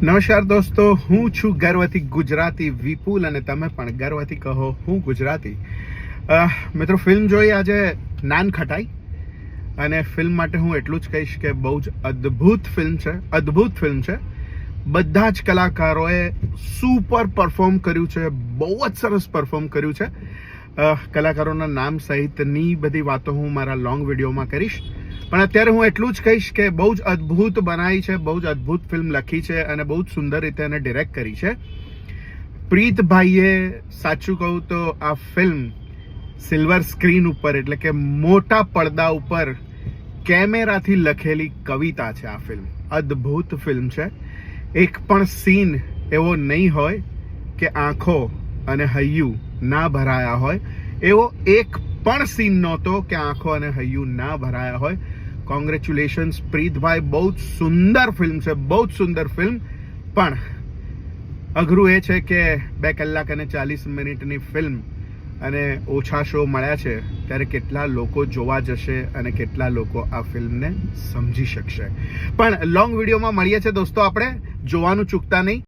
નમસ્કાર દોસ્તો, હું છું ગર્વથી ગુજરાતી વિપુલ અને તમે પણ ગર્વથી કહો હું ગુજરાતી. મિત્રો, ફિલ્મ જોઈ આજે નાન ખટાઈ અને ફિલ્મ માટે હું એટલું જ કહીશ કે બહુ જ અદ્ભુત ફિલ્મ છે. બધા જ કલાકારોએ સુપર પરફોર્મ કર્યું છે, બહુ જ સરસ પરફોર્મ કર્યું છે. કલાકારોના નામ સહિતની બધી વાતો હું મારા લોંગ વિડીયોમાં કરીશ, પણ અત્યારે હું એટલું જ કહીશ કે બહુ જ અદ્ભુત બનાવી છે, બહુ જ અદ્ભુત ફિલ્મ લખી છે અને બહુ જ સુંદર રીતે એને ડિરેક્ટ કરી છે. પ્રીતભાઈએ સાચું કહું તો આ ફિલ્મ સિલ્વર સ્ક્રીન ઉપર એટલે કે મોટા પડદા ઉપર કેમેરાથી લખેલી કવિતા છે. આ ફિલ્મ અદ્ભુત ફિલ્મ છે. એક પણ સીન એવો નહીં હોય કે આંખો અને હૈયું ના ભરાયા હોય. એવો એક પણ સીન નહોતો કે આંખો અને હૈયું ના ભરાયા હોય. કોંગ્રેચ્યુલેશન્સ પ્રીતભાઈ, બહુ જ સુંદર ફિલ્મ છે, બહુ જ સુંદર ફિલ્મ. પણ અઘરું એ છે કે 2 કલાક અને 40 મિનિટની ફિલ્મ અને ઓછા શો મળ્યા છે, ત્યારે કેટલા લોકો જોવા જશે અને કેટલા લોકો આ ફિલ્મને સમજી શકશે. પણ લોંગ વિડીયોમાં મળીએ છીએ દોસ્તો, આપણે જોવાનું ચૂકતા નહીં.